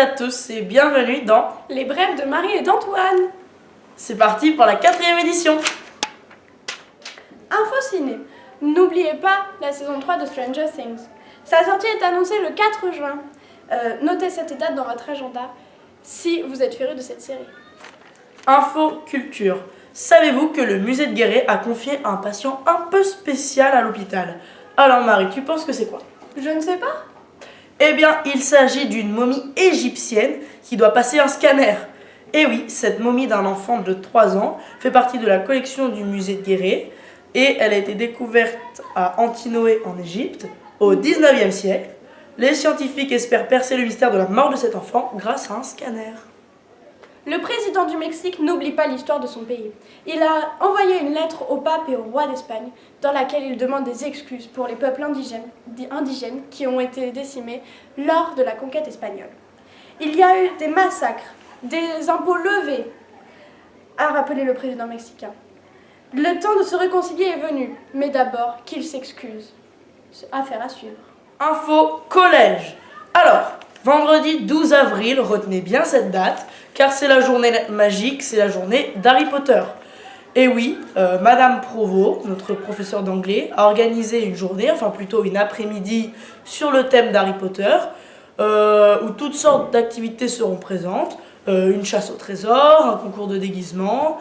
à tous et bienvenue dans Les brèves de Marie et d'Antoine. C'est parti pour la 4e édition. Info ciné. N'oubliez pas la saison 3 de Stranger Things. Sa sortie est annoncée le 4 juin. Notez cette date dans votre agenda si vous êtes féru de cette série. Info culture. Savez-vous que le musée de Guéret a confié un patient un peu spécial à l'hôpital? Alors Marie, tu penses que c'est quoi? Je ne sais pas. Eh bien, il s'agit d'une momie égyptienne qui doit passer un scanner. Et oui, cette momie d'un enfant de 3 ans fait partie de la collection du musée de Guéret et elle a été découverte à Antinoé en Égypte au 19e siècle. Les scientifiques espèrent percer le mystère de la mort de cet enfant grâce à un scanner. Le président du Mexique n'oublie pas l'histoire de son pays. Il a envoyé une lettre au pape et au roi d'Espagne dans laquelle il demande des excuses pour les peuples indigènes qui ont été décimés lors de la conquête espagnole. Il y a eu des massacres, des impôts levés, a rappelé le président mexicain. Le temps de se réconcilier est venu, mais d'abord qu'il s'excuse. Affaire à suivre. Info collège. Alors, vendredi 12 avril, retenez bien cette date, car c'est la journée magique, c'est la journée d'Harry Potter. Et oui, Madame Provost, notre professeur d'anglais, a organisé une journée, enfin plutôt une après-midi, sur le thème d'Harry Potter, où toutes sortes d'activités seront présentes, une chasse au trésor, un concours de déguisement,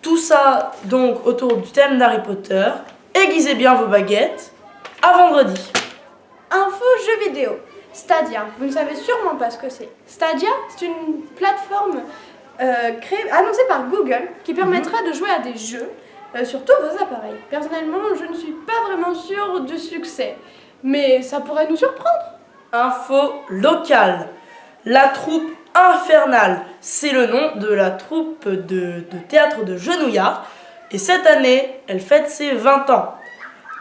tout ça donc autour du thème d'Harry Potter. Aiguisez bien vos baguettes, à vendredi. Info jeux vidéo. Stadia, vous ne savez sûrement pas ce que c'est. Stadia, c'est une plateforme annoncée par Google qui permettra de jouer à des jeux sur tous vos appareils. Personnellement, je ne suis pas vraiment sûre du succès, mais ça pourrait nous surprendre. Info locale. La troupe infernale, c'est le nom de la troupe de théâtre de Genouillard. Et cette année, elle fête ses 20 ans.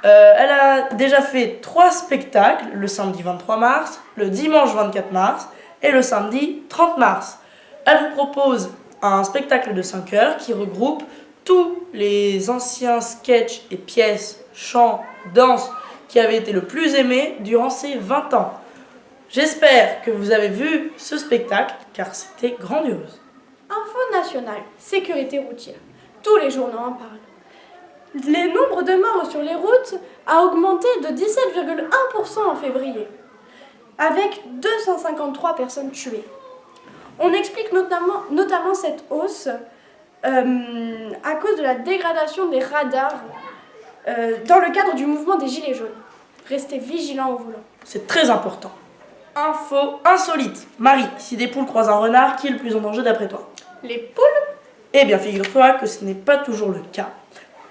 Elle a déjà fait 3 spectacles, le samedi 23 mars, le dimanche 24 mars et le samedi 30 mars. Elle vous propose un spectacle de 5 heures qui regroupe tous les anciens sketchs et pièces, chants, danses qui avaient été le plus aimés durant ces 20 ans. J'espère que vous avez vu ce spectacle car c'était grandiose. Info nationale, sécurité routière. Tous les journaux en parlent. Le nombre de morts sur les routes a augmenté de 17,1% en février, avec 253 personnes tuées. On explique notamment cette hausse à cause de la dégradation des radars dans le cadre du mouvement des Gilets jaunes. Restez vigilants au volant. C'est très important. Info insolite. Marie, si des poules croisent un renard, qui est le plus en danger d'après toi? Les poules? Eh bien, figure-toi que ce n'est pas toujours le cas.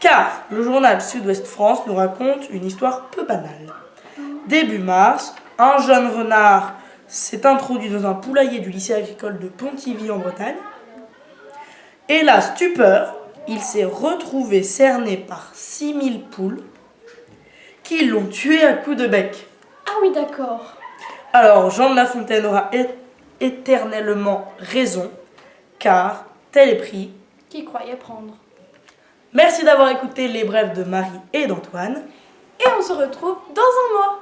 Car le journal Sud-Ouest France nous raconte une histoire peu banale. Début mars, un jeune renard s'est introduit dans un poulailler du lycée agricole de Pontivy en Bretagne. Et là, stupeur, il s'est retrouvé cerné par 6000 poules qui l'ont tué à coups de bec. Ah oui, d'accord. Alors, Jean de La Fontaine aura éternellement raison, car tel est pris Qui croyait prendre? Merci d'avoir écouté les brèves de Marie et d'Antoine. Et on se retrouve dans un mois.